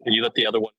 You let the other one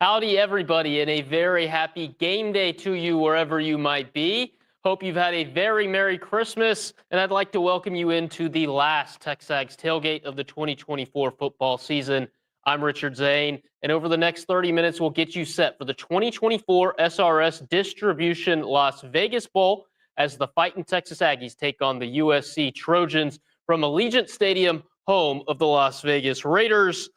Howdy, everybody, and a very happy game day to you wherever you might be. Hope you've had a very Merry Christmas, and I'd like to welcome you into the last TexAgs Tailgate of the 2024 football season. I'm Richard Zane, and over the next 30 minutes, we'll get you set for the 2024 SRS Distribution Las Vegas Bowl as the Fighting Texas Aggies take on the USC Trojans from Allegiant Stadium, home of the Las Vegas Raiders.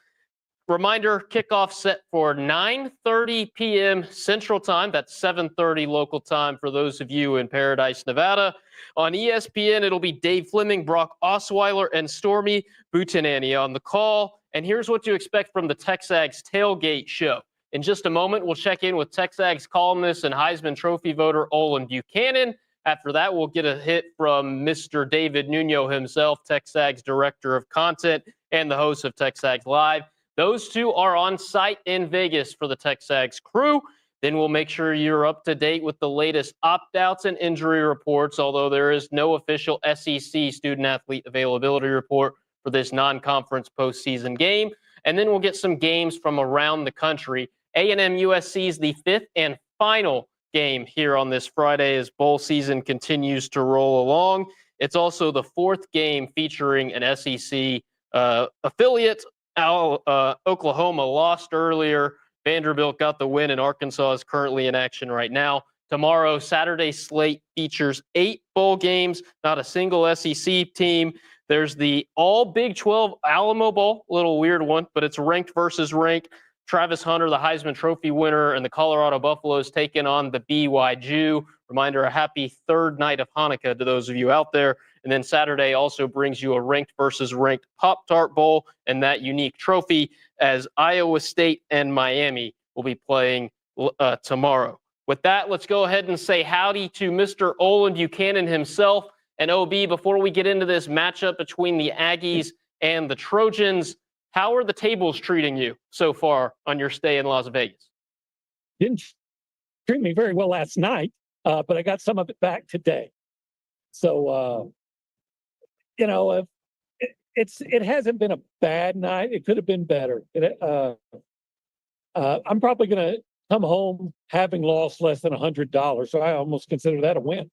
Reminder, kickoff set for 9:30 p.m. Central Time. That's 7:30 local time for those of you in Paradise, Nevada. On ESPN, it'll be Dave Fleming, Brock Osweiler, and Stormy Butanani on the call. And here's what to expect from the TexAgs Tailgate show. In just a moment, we'll check in with TexAgs columnist and Heisman Trophy voter Olin Buchanan. After that, we'll get a hit from Mr. David Nuno himself, TexAgs Director of Content and the host of TexAgs Live. Those two are on site in Vegas for the TexAgs crew. Then we'll make sure you're up to date with the latest opt-outs and injury reports, although there is no official SEC student-athlete availability report for this non-conference postseason game. And then we'll get some games from around the country. A&M USC is the fifth and final game here on this Friday as bowl season continues to roll along. It's also the fourth game featuring an SEC affiliate. Oklahoma lost earlier. Vanderbilt got the win, and Arkansas is currently in action right now. Tomorrow, Saturday slate features 8 bowl games, not a single SEC team. There's the all Big 12 Alamo Bowl, a little weird one, but it's ranked versus ranked. Travis Hunter, the Heisman Trophy winner, and the Colorado Buffaloes taking on the BYU. Reminder, a happy third night of Hanukkah to those of you out there. And then Saturday also brings you a ranked versus ranked Pop-Tart Bowl and that unique trophy as Iowa State and Miami will be playing tomorrow. With that, let's go ahead and say howdy to Mr. Olin Buchanan himself. And OB, before we get into this matchup between the Aggies and the Trojans, how are the tables treating you so far on your stay in Las Vegas? Didn't treat me very well last night, but I got some of it back today. So, it hasn't been a bad night. It could have been better. I'm probably going to come home having lost less than $100, so I almost consider that a win.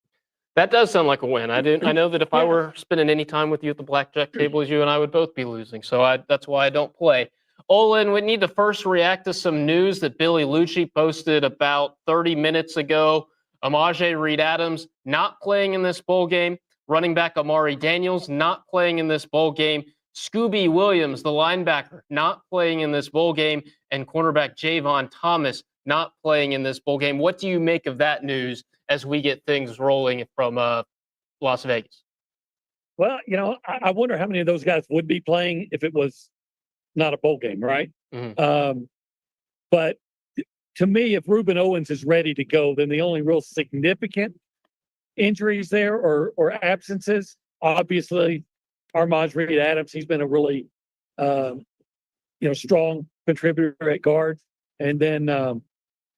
That does sound like a win. I know that if I were spending any time with you at the blackjack table as you and I would both be losing. So that's why I don't play. Olin, we need to first react to some news that Billy Lucci posted about 30 minutes ago. Amaje Reed-Adams not playing in this bowl game. Running back Amari Daniels not playing in this bowl game. Scooby Williams, the linebacker, not playing in this bowl game. And cornerback Javon Thomas not playing in this bowl game. What do you make of that news as we get things rolling from Las Vegas? Well, I wonder how many of those guys would be playing if it was not a bowl game, right? Mm-hmm. But to me, if Reuben Owens is ready to go, then the only real significant injuries there or absences, obviously, Amaje Reed-Adams, he's been a really, strong contributor at guard. And then, of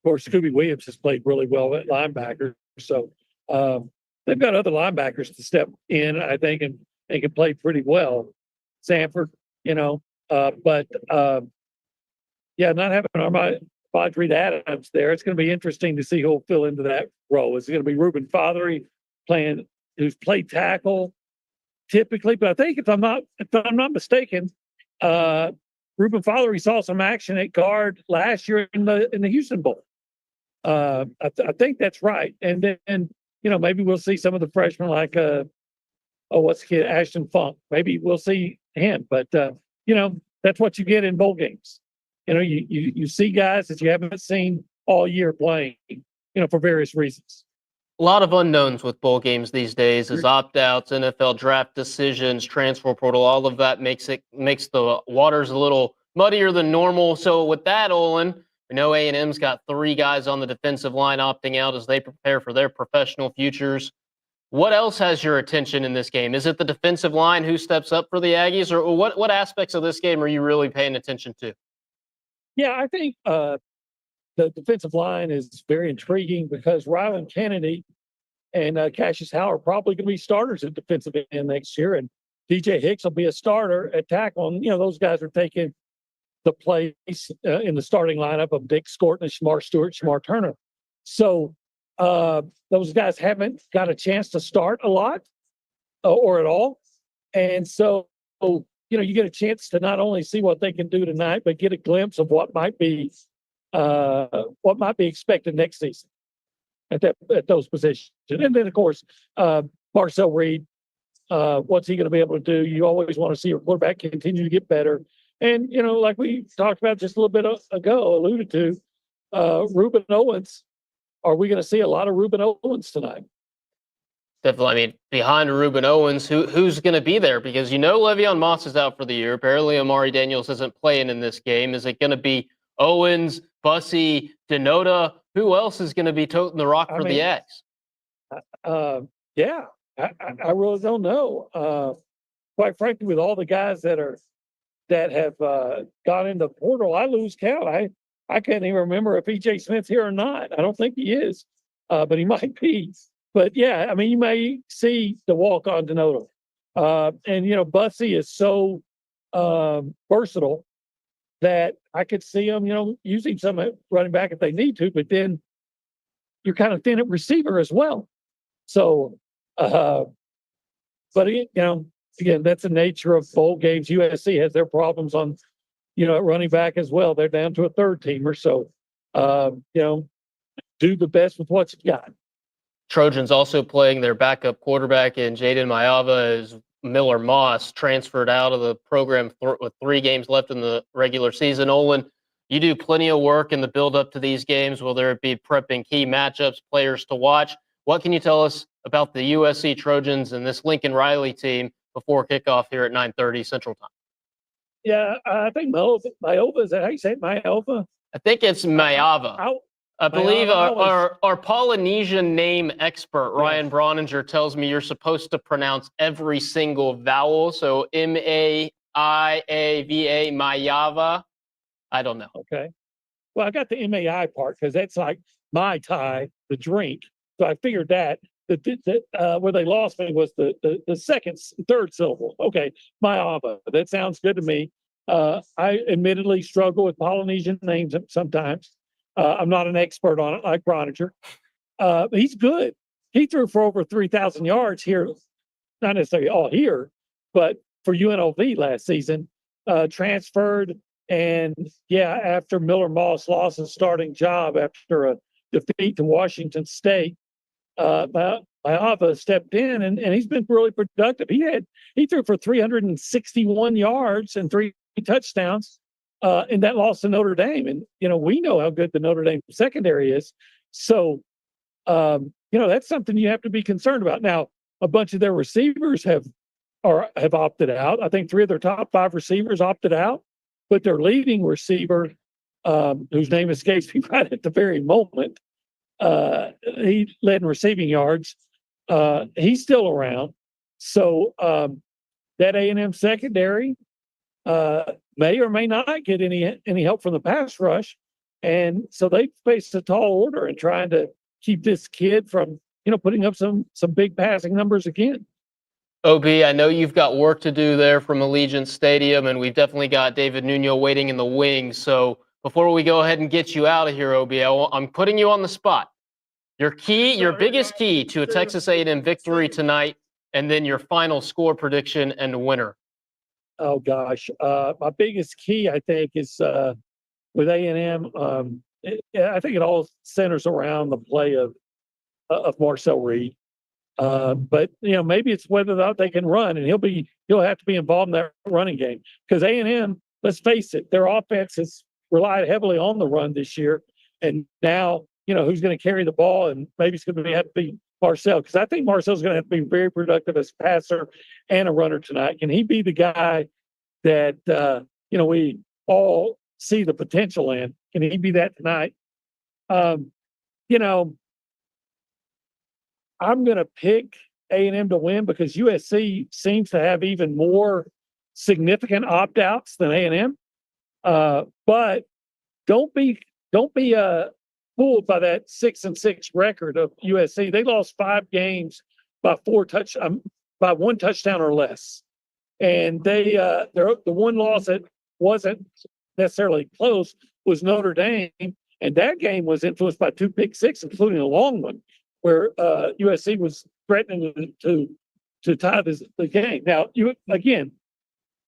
course, Scooby Williams has played really well at linebacker. So they've got other linebackers to step in, I think, and they can play pretty well. Sanford, not having Amaje Reed-Adams there, it's going to be interesting to see who'll fill into that role. Is it going to be Reuben Fothery who's played tackle typically? But I think if I'm not mistaken, Reuben Fothery saw some action at guard last year in the Houston Bowl. I think that's right. And then maybe we'll see some of the freshmen like Ashton Funk. Maybe we'll see him. But that's what you get in bowl games. You see guys that you haven't seen all year playing, for various reasons. A lot of unknowns with bowl games these days as opt-outs, NFL draft decisions, transfer portal, all of that makes the waters a little muddier than normal. So with that, Olin, we know A&M's got 3 guys on the defensive line opting out as they prepare for their professional futures. What else has your attention in this game? Is it the defensive line who steps up for the Aggies, or what aspects of this game are you really paying attention to? Yeah, I think the defensive line is very intriguing because Rylan Kennedy and Cassius Howard are probably going to be starters at defensive end next year, and DJ Hicks will be a starter at tackle. And, those guys are taking the place in the starting lineup of Dick Scorton and Shamar Stewart, Shamar Turner. So those guys haven't got a chance to start a lot or at all. And so, you get a chance to not only see what they can do tonight, but get a glimpse of what might be expected next season at those positions. And then, of course, Marcel Reed, what's he going to be able to do? You always want to see your quarterback continue to get better. And, like we talked about just a little bit ago, alluded to, Reuben Owens. Are we going to see a lot of Reuben Owens tonight? Definitely. I mean, behind Reuben Owens, who's going to be there? Because Le'Veon Moss is out for the year. Apparently, Amari Daniels isn't playing in this game. Is it going to be Owens, Bussey, Denota? Who else is going to be toting the rock for the X? Yeah, I really don't know. Quite frankly, with all the guys that have gone into the portal, I lose count. I can't even remember if E.J. Smith's here or not. I don't think he is, but he might be. But yeah, you may see the walk on Denota. And Bussey is so versatile that I could see him, using some running back if they need to. But then you're kind of thin at receiver as well. So, but again, that's the nature of bowl games. USC has their problems on, at running back as well. They're down to a third teamer. So, do the best with what you got. Trojans also playing their backup quarterback in Jaden Mayava as Miller Moss transferred out of the program with 3 games left in the regular season. Olin, you do plenty of work in the build-up to these games, whether it be prepping key matchups, players to watch. What can you tell us about the USC Trojans and this Lincoln Riley team before kickoff here at 9:30 Central Time? Yeah, I think Mayova, is that how you say it, Mayova? I think it's Mayava. I believe our Polynesian name expert, Ryan Broninger, tells me you're supposed to pronounce every single vowel. So Maiava, Mayava. I don't know. Okay. Well, I got the MAI part because that's like Mai Tai, the drink. So I figured that where they lost me was the third syllable. Okay, Mayava. That sounds good to me. I admittedly struggle with Polynesian names sometimes. I'm not an expert on it like Broninger. He's good. He threw for over 3,000 yards here, not necessarily all here, but for UNLV last season. Transferred, and after Miller Moss lost his starting job after a defeat to Washington State, Mayava stepped in, and he's been really productive. He threw for 361 yards and 3 touchdowns. In that loss to Notre Dame. And, we know how good the Notre Dame secondary is. So, that's something you have to be concerned about. Now, a bunch of their receivers have opted out. I think 3 of their top 5 receivers opted out, but their leading receiver, whose name escapes me right at the very moment, he led in receiving yards. He's still around. So, that A&M secondary, may or may not get any help from the pass rush. And so they faced a tall order in trying to keep this kid from, putting up some big passing numbers again. OB, I know you've got work to do there from Allegiant Stadium, and we've definitely got David Nuno waiting in the wings. So before we go ahead and get you out of here, OB, I'm putting you on the spot. Your biggest key to a Texas A&M victory tonight, and then your final score prediction and winner. Oh gosh, my biggest key, I think, is with A&M. I think it all centers around the play of Marcel Reed. But maybe it's whether or not they can run, and he'll have to be involved in that running game because A&M. Let's face it, their offense has relied heavily on the run this year, and now who's going to carry the ball, and maybe it's going to have to be Marcel, because I think Marcel's going to have to be very productive as a passer and a runner tonight. Can he be the guy that we all see the potential in? Can he be that tonight? I'm going to pick A&M to win because USC seems to have even more significant opt-outs than A&M. But don't be fooled by that 6-6 record of USC. They lost 5 games by 1 touchdown or less, and the one loss that wasn't necessarily close was Notre Dame, and that game was influenced by 2 pick six, including a long one, where USC was threatening to tie the game. Now,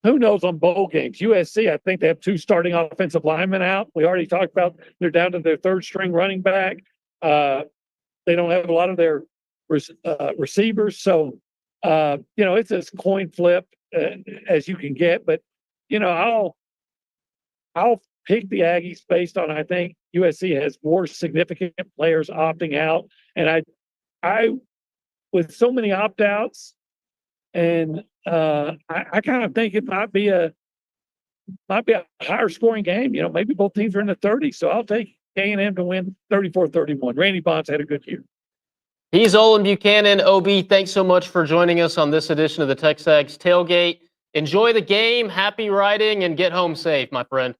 who knows on bowl games? USC, I think they have 2 starting offensive linemen out. We already talked about they're down to their 3rd string running back. They don't have a lot of their receivers, so it's as coin flip as you can get. But I'll pick the Aggies based on, I think USC has more significant players opting out, and I with so many opt outs, and I kind of think it might be a higher scoring game. Maybe both teams are in the 30s, so I'll take A&M to win 34-31. Randy Bonds had a good year. He's Olin Buchanan. OB, thanks so much for joining us on this edition of the TexAgs Tailgate. Enjoy the game, happy riding, and get home safe, my friend.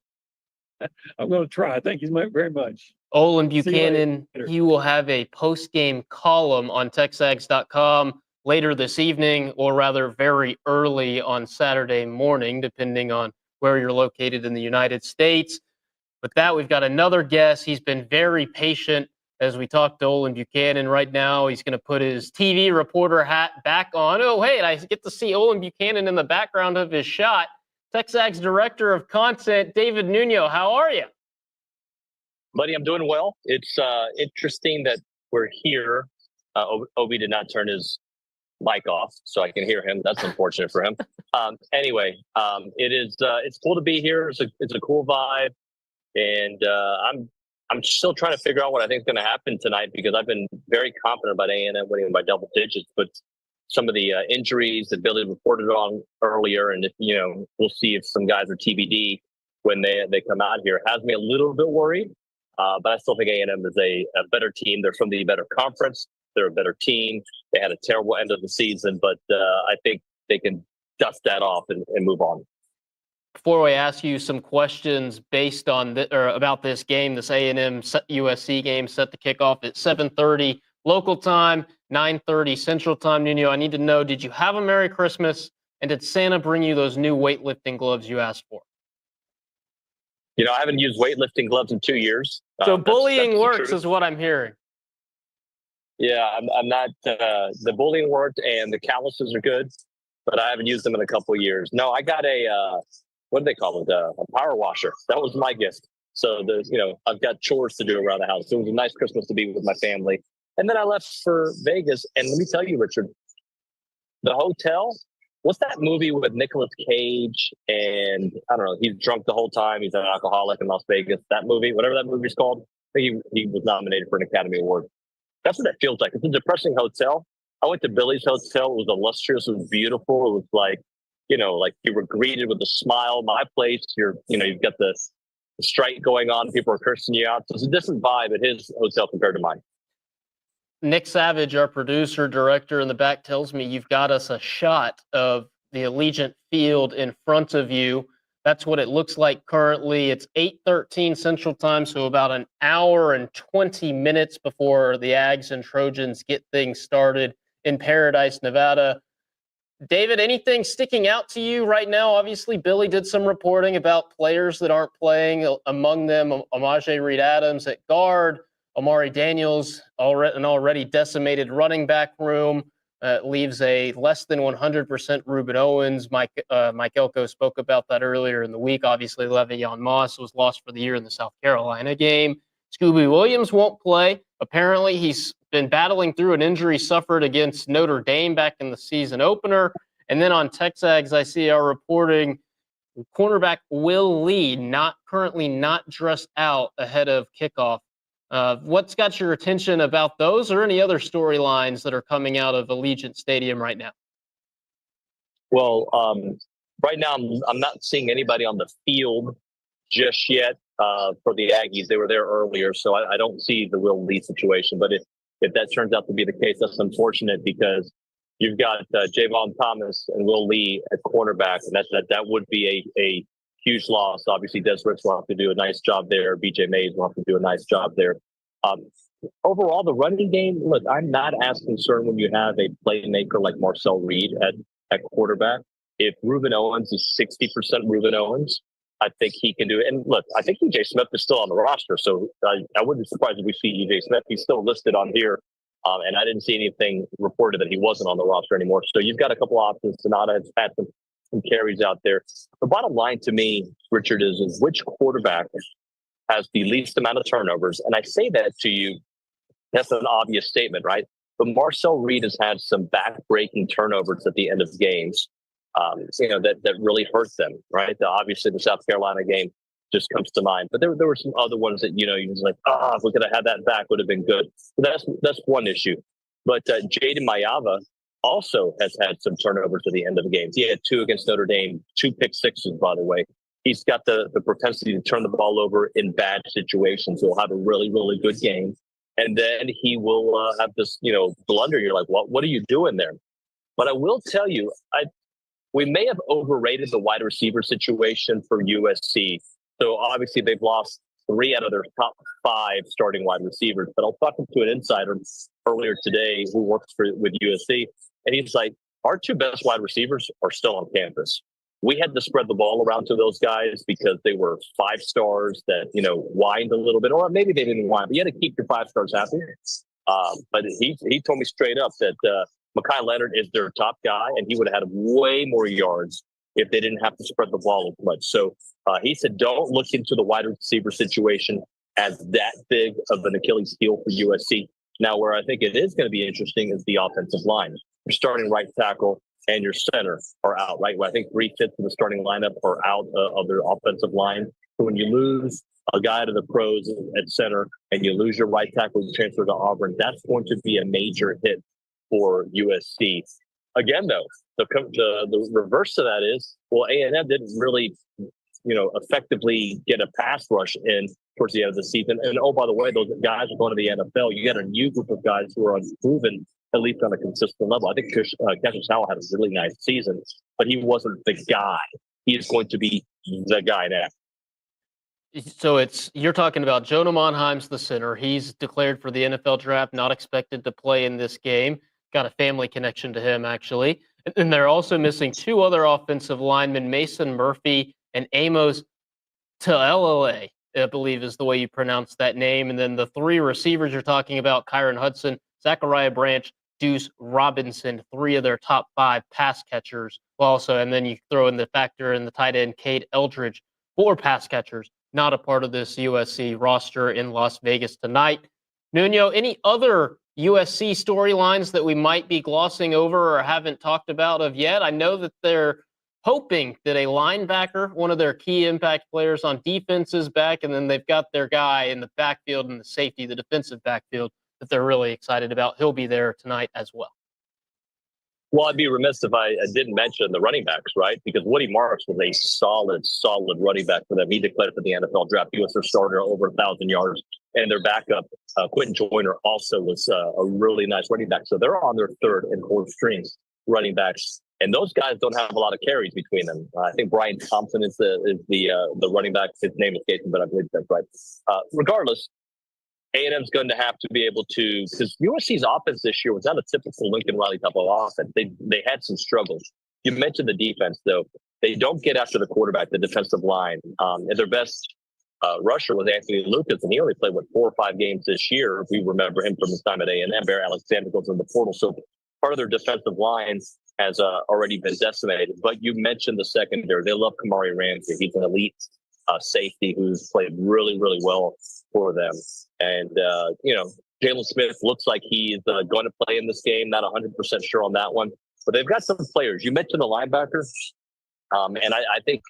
I'm going to try. Thank you very much. Olin Buchanan, he will have a post-game column on TexAgs.com later this evening, or rather very early on Saturday morning, depending on where you're located in the United States. With that, we've got another guest. He's been very patient as we talk to Olin Buchanan right now. He's going to put his TV reporter hat back on. Oh, hey, I get to see Olin Buchanan in the background of his shot. TexAgs Director of Content, David Nuno. How are you? Buddy, I'm doing well. It's interesting that we're here. Obi did not turn his mic off, so I can hear him. That's unfortunate for him. Anyway, it's cool to be here. It's a cool vibe, and I'm still trying to figure out what I think is going to happen tonight, because I've been very confident about A&M winning by double digits, but some of the injuries that Billy reported on earlier, and we'll see if some guys are TBD when they come out here, has me a little bit worried. But I still think A&M is a better team. They're from the better conference. They're a better team. They had a terrible end of the season, but I think they can dust that off and move on. Before we ask you some questions based on about this game, this A&M USC game set to kick off at 7:30 local time, 9:30 Central Time. Nuno, I need to know, did you have a Merry Christmas, and did Santa bring you those new weightlifting gloves you asked for? I haven't used weightlifting gloves in 2 years. So bullying works is what I'm hearing. Yeah, I'm not. The bullying worked, and the calluses are good, but I haven't used them in a couple of years. No, I got what do they call it? A power washer. That was my gift. So I've got chores to do around the house. So it was a nice Christmas to be with my family. And then I left for Vegas. And let me tell you, Richard, the hotel, what's that movie with Nicolas Cage? And I don't know, he's drunk the whole time. He's an alcoholic in Las Vegas. That movie, whatever that movie's called, I think he was nominated for an Academy Award. That's what that feels like. It's a depressing hotel. I went to Billy's hotel. It was illustrious. It was beautiful. It was like you were greeted with a smile. My place, you've got the strike going on. People are cursing you out. So it's a different vibe at his hotel compared to mine. Nick Savage, our producer, director in the back, tells me you've got us a shot of the Allegiant Field in front of you. That's what it looks like currently. It's 8:13 Central Time, so about an hour and 20 minutes before the Ags and Trojans get things started in Paradise, Nevada. David, anything sticking out to you right now? Obviously, Billy did some reporting about players that aren't playing, among them Amaje Reed-Adams at guard, Amari Daniels, an already decimated running back room, leaves a less than 100% Ruben Owens. Mike Elko spoke about that earlier in the week. Obviously, Le'Veon Moss was lost for the year in the South Carolina game. Scooby Williams won't play. Apparently, he's been battling through an injury suffered against Notre Dame back in the season opener. And then on TexAgs, I see our reporting cornerback Will Lee currently not dressed out ahead of kickoff. What's got your attention about those, or any other storylines that are coming out of Allegiant Stadium right now? Well, right now I'm not seeing anybody on the field just yet for the Aggies. They were there earlier, so I don't see the Will Lee situation. But if that turns out to be the case, that's unfortunate, because you've got Javon Thomas and Will Lee at cornerback, and that would be a huge loss. Obviously, Des Ritz will have to do a nice job there. BJ Mays will have to do a nice job there. Overall, the running game, look, I'm not as concerned when you have a playmaker like Marcel Reed at quarterback. If Ruben Owens is 60% Ruben Owens, I think he can do it. And look, I think EJ Smith is still on the roster, so I wouldn't be surprised if we see EJ Smith. He's still listed on here, and I didn't see anything reported that he wasn't on the roster anymore. So you've got a couple options. Sonata has had some carries out there. The bottom line to me, Richard, is which quarterback has the least amount of turnovers? And I say that to you, that's an obvious statement, right? But Marcel Reed has had some back-breaking turnovers at the end of games. That really hurt them, right? Obviously, the South Carolina game just comes to mind. But there were some other ones that, you're just like, if we could have had that back, would have been good. So that's one issue. But Jaden Mayava also has had some turnovers at the end of the games. He had 2 against Notre Dame, 2 pick sixes, by the way. He's got the propensity to turn the ball over in bad situations. He'll have a really, really good game. And then he will have this, blunder. You're like, what are you doing there? But I will tell you, we may have overrated the wide receiver situation for USC. So obviously they've lost 3 out of their top 5 starting wide receivers. But I was talking to an insider earlier today who works with USC, and he's like, our 2 best wide receivers are still on campus. We had to spread the ball around to those guys because they were 5 stars that, whined a little bit, or maybe they didn't whine, but you had to keep your 5 stars happy. But he told me straight up that Mekhi Leonard is their top guy, and he would have had way more yards if they didn't have to spread the ball as much. So he said, don't look into the wide receiver situation as that big of an Achilles heel for USC. Now, where I think it is going to be interesting is the offensive line. Your starting right tackle and your center are out, right? Well, I think 3/5 of the starting lineup are out of their offensive line. So when you lose a guy to the pros at center and you lose your right tackle to transfer to Auburn, that's going to be a major hit for USC. Again, though, the reverse to that is, A&M didn't really, effectively get a pass rush in towards the end of the season. And, oh, by the way, those guys are going to the NFL. You get a new group of guys who are unproven, at least on a consistent level. I think Cassius Howell had a really nice season, but he wasn't the guy. He is going to be the guy now. So you're talking about Jonah Monheim's the center. He's declared for the NFL draft, not expected to play in this game. Got a family connection to him, actually. And they're also missing 2 other offensive linemen, Mason Murphy and Amos Talalale, I believe is the way you pronounce that name. And then the 3 receivers you're talking about, Kyron Hudson, Zachariah Branch, Deuce Robinson, 3 of their top 5 pass catchers. And then you throw in the factor in the tight end, Cade Eldridge, 4 pass catchers, not a part of this USC roster in Las Vegas tonight. Nuno, any other USC storylines that we might be glossing over or haven't talked about of yet? I know that they're hoping that a linebacker, one of their key impact players on defense, is back, and then they've got their guy in the backfield and the safety, the defensive backfield, that they're really excited about. He'll be there tonight as well. Well, I'd be remiss if I didn't mention the running backs, right? Because Woody Marks was a solid running back for them. He declared for the NFL draft. He was their starter, over 1,000 yards. And their backup, Quentin Joyner, also was a really nice running back. So they're on their 3rd and 4th strings running backs. And those guys don't have a lot of carries between them. I think Brian Thompson is the running back. His name is Jason, but I believe that's right. Regardless, A&M's going to have to be able to, because USC's offense this year was not a typical Lincoln Riley type of offense. They had some struggles. You mentioned the defense, though. They don't get after the quarterback, the defensive line. And their best rusher was Anthony Lucas, and he only played, 4 or 5 games this year. We remember him from his time at A&M. Bear Alexander goes in the portal. So part of their defensive line has already been decimated. But you mentioned the secondary. They love Kamari Ramsey. He's an elite safety who's played really, really well for them. And, Jalen Smith looks like he's going to play in this game. Not 100% sure on that one. But they've got some players. You mentioned the linebackers. And I think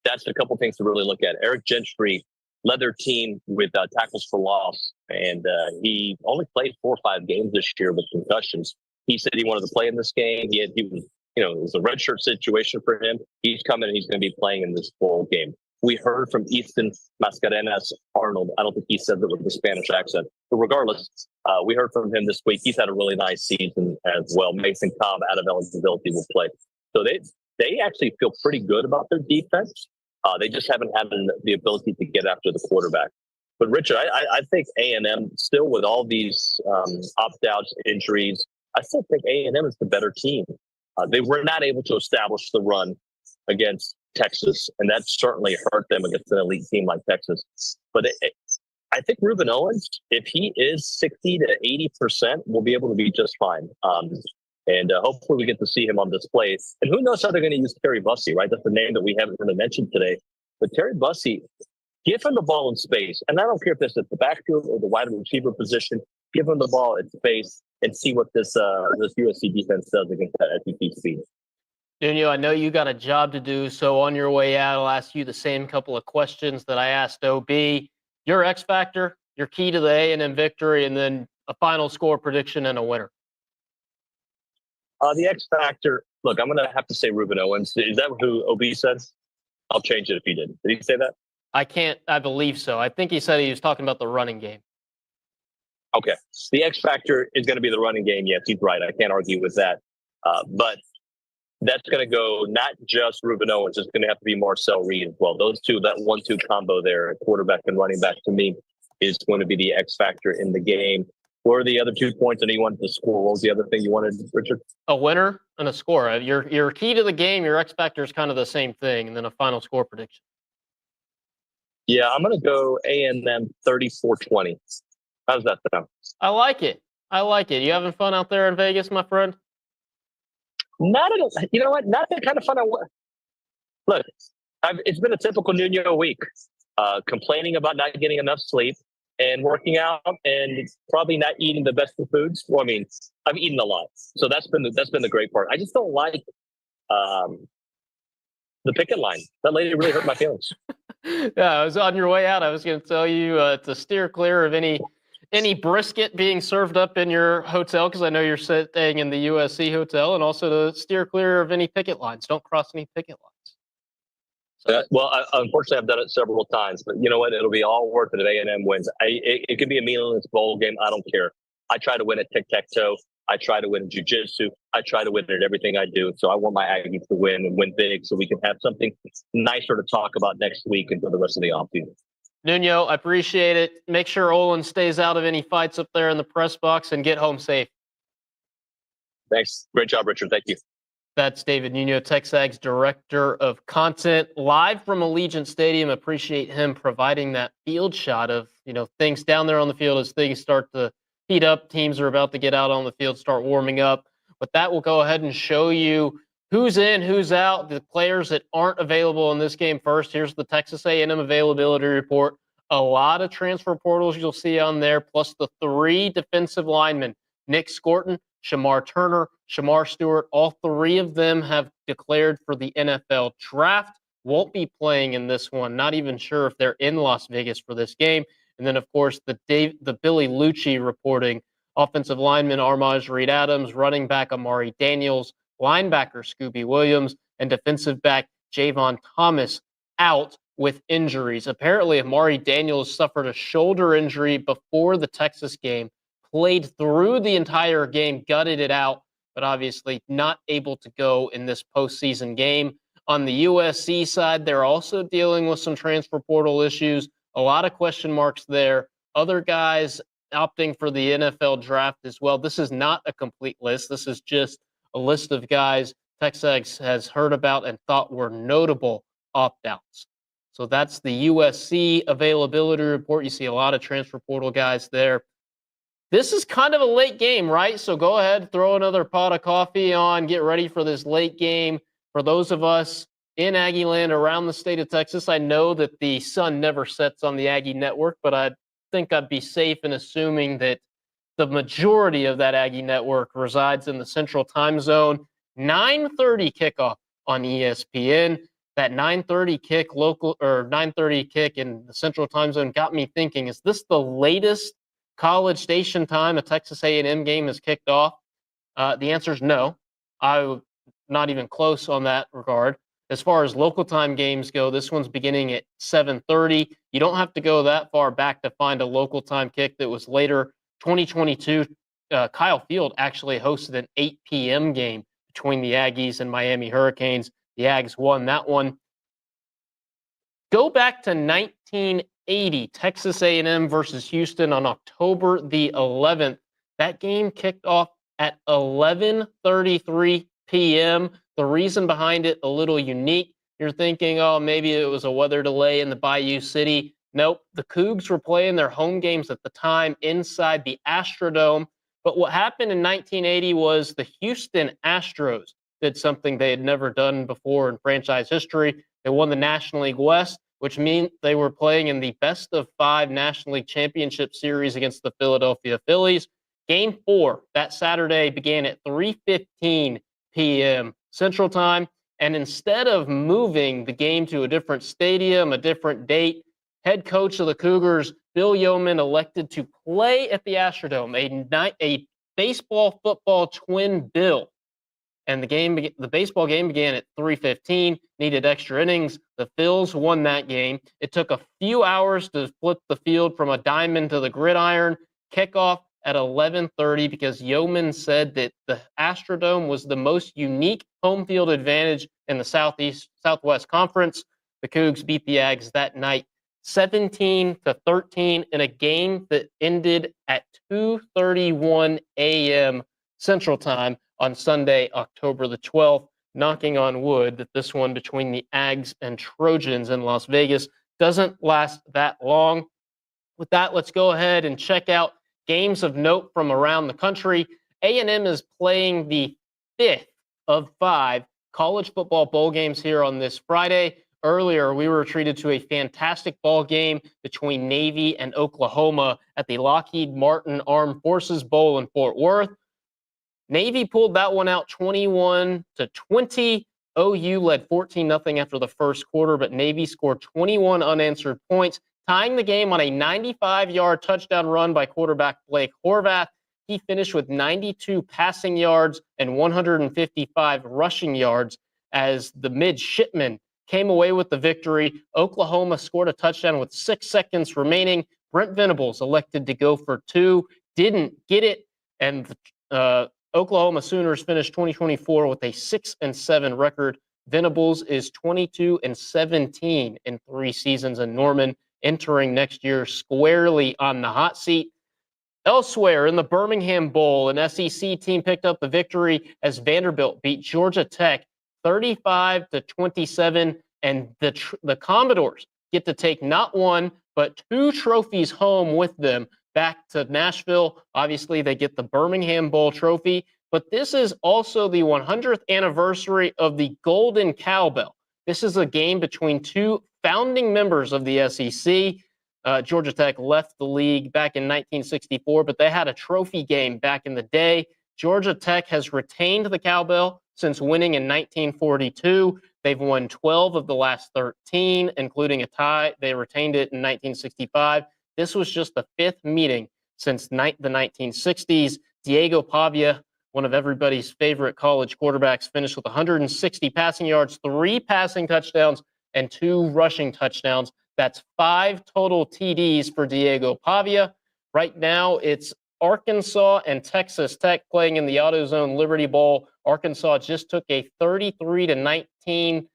that's a couple things to really look at. Eric Gentry led their team with tackles for loss. And he only played 4 or 5 games this year with concussions. He said he wanted to play in this game. He was, it was a redshirt situation for him. He's coming and he's going to be playing in this bowl game. We heard from Easton Mascarenas Arnold. I don't think he said that with a Spanish accent. But regardless, we heard from him this week. He's had a really nice season as well. Mason Cobb, out of eligibility, will play. So they actually feel pretty good about their defense. They just haven't had the ability to get after the quarterback. But Richard, I think A&M still, with all these opt-outs, injuries, I still think A&M is the better team. They were not able to establish the run against Texas, and that certainly hurt them against an elite team like Texas. But I think Reuben Owens, if he is 60 to 80%, will be able to be just fine. And hopefully we get to see him on display. And who knows how they're going to use Terry Bussey, right? That's the name that we haven't really mentioned today. But Terry Bussey, give him the ball in space. And I don't care if this is the backfield or the wide receiver position. Give him the ball in space and see what this USC defense does against that SEC speed. Nuno, I know you got a job to do, so on your way out, I'll ask you the same couple of questions that I asked OB. Your X factor, your key to the A&M victory, and then a final score prediction and a winner. The X factor. Look, I'm going to have to say Reuben Owens. Is that who OB said? I'll change it if he did. Did he say that? I believe so. I think he said he was talking about the running game. Okay. The X factor is going to be the running game. Yes, he's right. I can't argue with that. But that's going to go not just Reuben Owens. It's going to have to be Marcel Reed as well. Those two, that 1-2 combo there, quarterback and running back, to me, is going to be the X factor in the game. What are the other 2 points? And you wanted to score. What was the other thing you wanted, Richard? A winner and a score. Your key to the game, your X factor is kind of the same thing, and then a final score prediction. Yeah, I'm going to go A&M 34-20. How's that sound? I like it. You having fun out there in Vegas, my friend? You know what? Not the kind of fun I want. Look, it's been a typical Nuno week. Complaining about not getting enough sleep and working out and probably not eating the best of foods. Well, I mean, I've eaten a lot. So that's been the great part. I just don't like the picket line. That lady really hurt my feelings. Yeah, I was on your way out. I was going to tell you to steer clear of any brisket being served up in your hotel, because I know you're staying in the USC hotel, and also to steer clear of any picket lines. Don't cross any picket lines. Unfortunately, I've done it several times, but you know what? It'll be all worth it if A&M wins. It could be a meaningless bowl game. I don't care. I try to win at tic-tac-toe. I try to win at jiu-jitsu. I try to win at everything I do. So I want my Aggies to win and win big so we can have something nicer to talk about next week and for the rest of the offseason. Nuno, I appreciate it. Make sure Olin stays out of any fights up there in the press box and get home safe. Thanks. Great job, Richard. Thank you. That's David Nuno, TexAgs Director of Content, live from Allegiant Stadium. Appreciate him providing that field shot of, things down there on the field as things start to heat up. Teams are about to get out on the field, start warming up. With that, we'll go ahead and show you who's in, who's out, the players that aren't available in this game first. Here's the Texas A&M availability report. A lot of transfer portals you'll see on there, plus the 3 defensive linemen, Nick Scorton, Shamar Turner, Shamar Stewart. All 3 of them have declared for the NFL draft. Won't be playing in this one. Not even sure if they're in Las Vegas for this game. And then, of course, the Billy Lucci reporting. Offensive lineman Armaj Reed Adams, running back Amari Daniels, linebacker Scooby Williams, and defensive back Javon Thomas out with injuries. Apparently, Amari Daniels suffered a shoulder injury before the Texas game, played through the entire game, gutted it out, but obviously not able to go in this postseason game. On the USC side, they're also dealing with some transfer portal issues. A lot of question marks there. Other guys opting for the NFL draft as well. This is not a complete list. This is just a list of guys TexAgs has heard about and thought were notable opt-outs. So that's the USC availability report. You see a lot of transfer portal guys there. This is kind of a late game, right? So go ahead, throw another pot of coffee on, get ready for this late game. For those of us in Aggie land around the state of Texas, I know that the sun never sets on the Aggie network, but I think I'd be safe in assuming that the majority of that Aggie network resides in the Central Time Zone. 9:30 kickoff on ESPN. That 9:30 kick local or 9:30 kick in the Central Time Zone got me thinking: is this the latest College Station time a Texas A&M game is kicked off? The answer is no. I'm not even close on that regard. As far as local time games go, this one's beginning at 7:30. You don't have to go that far back to find a local time kick that was later. 2022, Kyle Field actually hosted an 8 p.m. game between the Aggies and Miami Hurricanes. The Ags won that one. Go back to 1980, Texas A&M versus Houston on October the 11th. That game kicked off at 11:33 p.m. The reason behind it, a little unique. You're thinking, oh, maybe it was a weather delay in the Bayou City. Nope, the Cougs were playing their home games at the time inside the Astrodome. But what happened in 1980 was the Houston Astros did something they had never done before in franchise history. They won the National League West, which means they were playing in the best of 5 National League Championship Series against the Philadelphia Phillies. Game 4 that Saturday began at 3:15 p.m. Central Time. And instead of moving the game to a different stadium, a different date, head coach of the Cougars, Bill Yeoman, elected to play at the Astrodome, a baseball-football twin bill. And the baseball game began at 3:15, needed extra innings. The Phils won that game. It took a few hours to flip the field from a diamond to the gridiron. Kickoff at 11:30 because Yeoman said that the Astrodome was the most unique home field advantage in the Southwest Conference. The Cougs beat the Ags that night 17-13 in a game that ended at 2:31 a.m. Central Time on Sunday, October the 12th, knocking on wood that this one between the Ags and Trojans in Las Vegas doesn't last that long. With that, let's go ahead and check out games of note from around the country. A&M is playing the 5th of 5 college football bowl games here on this Friday. Earlier, we were treated to a fantastic ball game between Navy and Oklahoma at the Lockheed Martin Armed Forces Bowl in Fort Worth. Navy pulled that one out 21-20. OU led 14-0 after the first quarter, but Navy scored 21 unanswered points, tying the game on a 95-yard touchdown run by quarterback Blake Horvath. He finished with 92 passing yards and 155 rushing yards as the midshipmen came away with the victory. Oklahoma scored a touchdown with 6 seconds remaining. Brent Venables elected to go for 2, didn't get it, and Oklahoma Sooners finished 2024 with a 6-7 record. Venables is 22-17 in 3 seasons in Norman, entering next year squarely on the hot seat. Elsewhere in the Birmingham Bowl, an SEC team picked up the victory as Vanderbilt beat Georgia Tech 35-27, and the Commodores get to take not 1 but 2 trophies home with them back to Nashville. Obviously, they get the Birmingham Bowl trophy, but this is also the 100th anniversary of the Golden Cowbell. This is a game between 2 founding members of the SEC. Georgia Tech left the league back in 1964, but they had a trophy game back in the day. Georgia Tech has retained the Cowbell since winning in 1942. They've won 12 of the last 13, including a tie. They retained it in 1965. This was just the 5th meeting since the 1960s. Diego Pavia, one of everybody's favorite college quarterbacks, finished with 160 passing yards, 3 passing touchdowns, and 2 rushing touchdowns. That's 5 total TDs for Diego Pavia. Right now, it's Arkansas and Texas Tech playing in the AutoZone Liberty Bowl. Arkansas just took a 33-19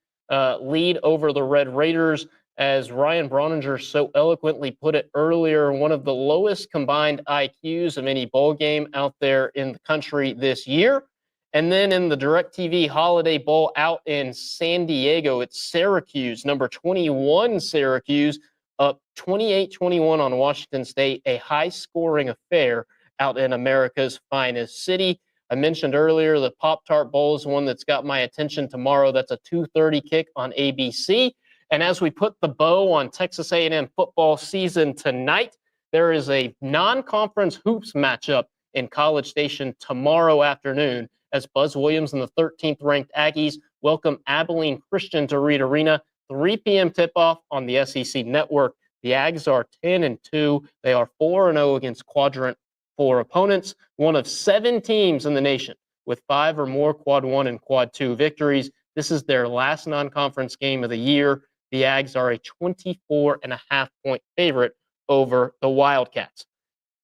lead over the Red Raiders. As Ryan Browninger so eloquently put it earlier, one of the lowest combined IQs of any bowl game out there in the country this year. And then in the DirecTV Holiday Bowl out in San Diego, it's Syracuse, number 21 Syracuse, up 28-21 on Washington State, a high-scoring affair out in America's finest city. I mentioned earlier the Pop-Tart Bowl is one that's got my attention tomorrow. That's a 2:30 kick on ABC. And as we put the bow on Texas A&M football season tonight, there is a non-conference hoops matchup in College Station tomorrow afternoon as Buzz Williams and the 13th ranked Aggies welcome Abilene Christian to Reed Arena. 3 p.m. tip-off on the SEC network. The Ags are 10-2. They are 4-0 against Quadrant 4 opponents, one of 7 teams in the nation with 5 or more Quad 1 and Quad 2 victories. This is their last non-conference game of the year. The Ags are a 24.5-point favorite over the Wildcats.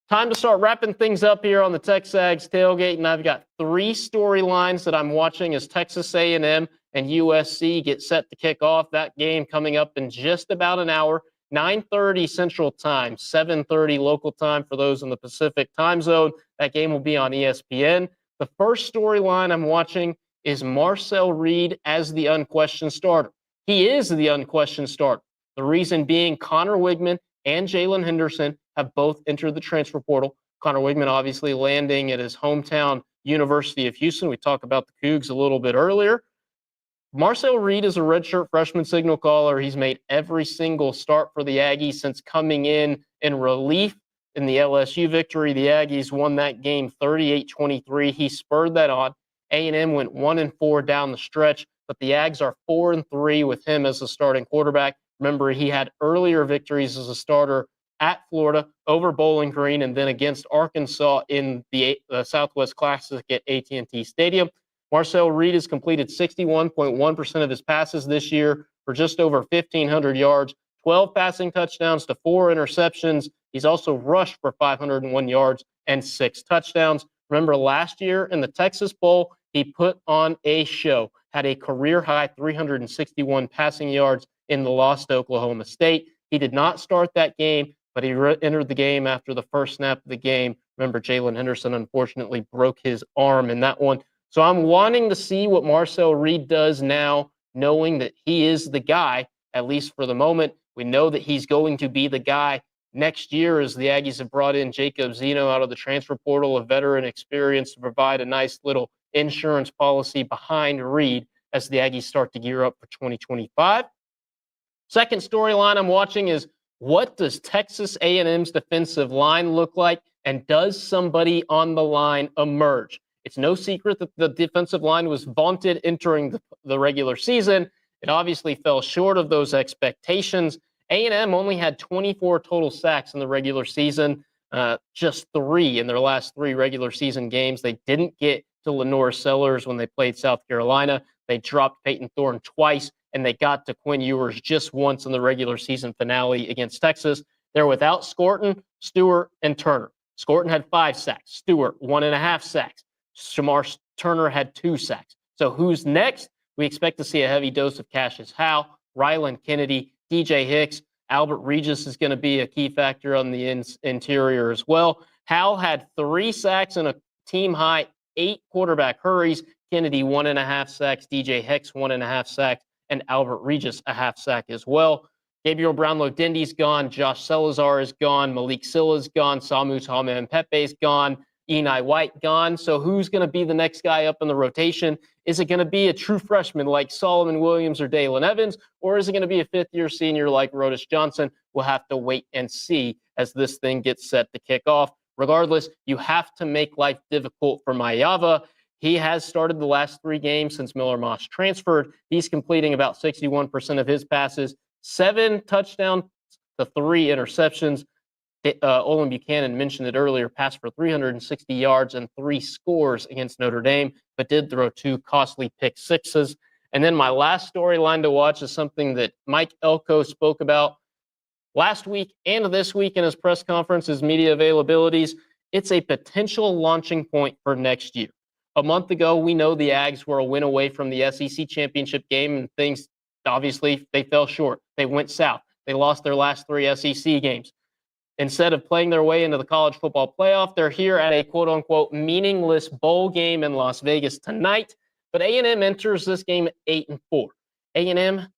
Time to start wrapping things up here on the TexAgs Tailgate, and I've got 3 storylines that I'm watching as Texas A&M and USC get set to kick off. That game coming up in just about an hour, 9:30 Central Time, 7:30 local time for those in the Pacific time zone. That game will be on ESPN. The first storyline I'm watching is Marcel Reed as the unquestioned starter. He is the unquestioned starter. The reason being Connor Wigman and Jalen Henderson have both entered the transfer portal. Connor Wigman obviously landing at his hometown University of Houston. We talked about the Cougs a little bit earlier. Marcel Reed is a redshirt freshman signal caller. He's made every single start for the Aggies since coming in relief in the LSU victory. The Aggies won that game 38-23. He spurred that on. A&M went 1-4 down the stretch, but the Ags are 4-3 with him as the starting quarterback. Remember, he had earlier victories as a starter at Florida over Bowling Green and then against Arkansas in the Southwest Classic at AT&T Stadium. Marcel Reed has completed 61.1% of his passes this year for just over 1,500 yards, 12 passing touchdowns to 4 interceptions. He's also rushed for 501 yards and 6 touchdowns. Remember, last year in the Texas Bowl, he put on a show, had a career-high 361 passing yards in the loss to Oklahoma State. He did not start that game, but he entered the game after the first snap of the game. Remember, Jalen Henderson unfortunately broke his arm in that one. So I'm wanting to see what Marcel Reed does now, knowing that he is the guy, at least for the moment. We know that he's going to be the guy next year as the Aggies have brought in Jacob Zeno out of the transfer portal, a veteran experience to provide a nice little insurance policy behind Reed as the Aggies start to gear up for 2025. Second storyline I'm watching is what does Texas A&M's defensive line look like, and does somebody on the line emerge? It's no secret that the defensive line was vaunted entering the regular season. It obviously fell short of those expectations. A&M only had 24 total sacks in the regular season, just 3 in their last 3 regular season games. They didn't get to Lenore Sellers when they played South Carolina. They dropped Peyton Thorne twice, and they got to Quinn Ewers just once in the regular season finale against Texas. They're without Scorton, Stewart, and Turner. Scorton had 5 sacks. Stewart, 1.5 sacks. Shamar Turner had 2 sacks. So who's next? We expect to see a heavy dose of Cassius Howe, Ryland Kennedy, DJ Hicks. Albert Regis is going to be a key factor on the interior as well. Howe had 3 sacks and a team-high 8 quarterback hurries. Kennedy, 1.5 sacks. DJ Hicks, 1.5 sacks. And Albert Regis, a 0.5 sack as well. Gabriel Brownlow-Dindy's gone. Josh Salazar is gone. Malik Silla's gone. Samu Taume-Mpepe's gone. Eni White gone. So who's going to be the next guy up in the rotation? Is it going to be a true freshman like Solomon Williams or Dalen Evans, or is it going to be a fifth-year senior like Rodis Johnson? We'll have to wait and see as this thing gets set to kick off. Regardless, you have to make life difficult for Mayava. He has started the last 3 games since Miller Moss transferred. He's completing about 61% of his passes, 7 touchdowns to 3 interceptions. Olin Buchanan mentioned it earlier, passed for 360 yards and 3 scores against Notre Dame, but did throw 2 costly pick sixes. And then my last storyline to watch is something that Mike Elko spoke about last week and this week in his press conference, his media availabilities. It's a potential launching point for next year. A month ago, we know the Ags were a win away from the SEC championship game, and things, obviously, they fell short. They went south. They lost their last 3 SEC games. Instead of playing their way into the college football playoff, they're here at a quote-unquote meaningless bowl game in Las Vegas tonight. But A&M enters this game at 8-4. A&M,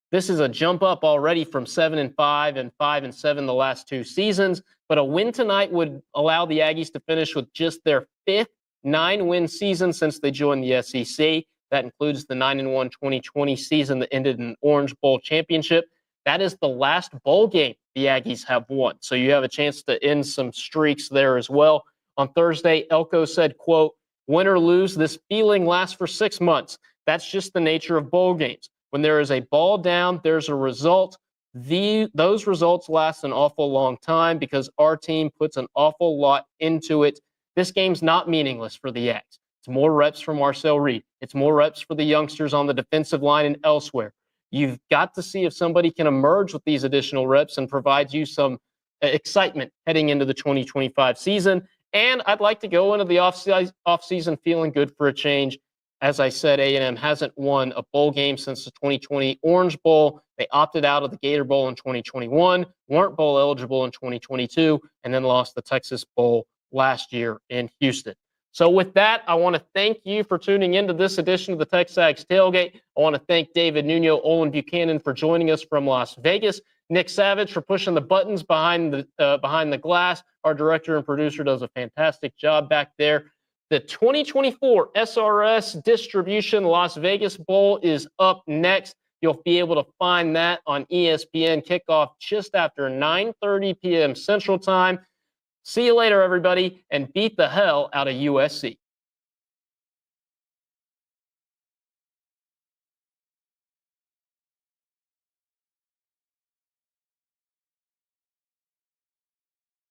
this is a jump up already from 7-5 and 5-7 the last 2 seasons. But a win tonight would allow the Aggies to finish with just their 5th 9-win season since they joined the SEC. That includes the 9-1 2020 season that ended in an Orange Bowl championship. That is the last bowl game the Aggies have won. So you have a chance to end some streaks there as well. On Thursday, Elko said, quote, "Win or lose, this feeling lasts for 6 months. That's just the nature of bowl games. When there is a ball down, there's a result. Those results last an awful long time because our team puts an awful lot into it. This game's not meaningless for the Ags. It's more reps for Marcel Reed. It's more reps for the youngsters on the defensive line and elsewhere. You've got to see if somebody can emerge with these additional reps and provide you some excitement heading into the 2025 season. And I'd like to go into the offseason feeling good for a change. As I said, A&M hasn't won a bowl game since the 2020 Orange Bowl. They opted out of the Gator Bowl in 2021, weren't bowl eligible in 2022, and then lost the Texas Bowl last year in Houston. So with that, I want to thank you for tuning into this edition of the TexAgs Tailgate. I want to thank David Nuno, Olin Buchanan for joining us from Las Vegas, Nick Savage for pushing the buttons behind the glass. Our director and producer does a fantastic job back there. The 2024 SRS Distribution Las Vegas Bowl is up next. You'll be able to find that on ESPN kickoff just after 9:30 p.m. Central Time. See you later, everybody, and beat the hell out of USC.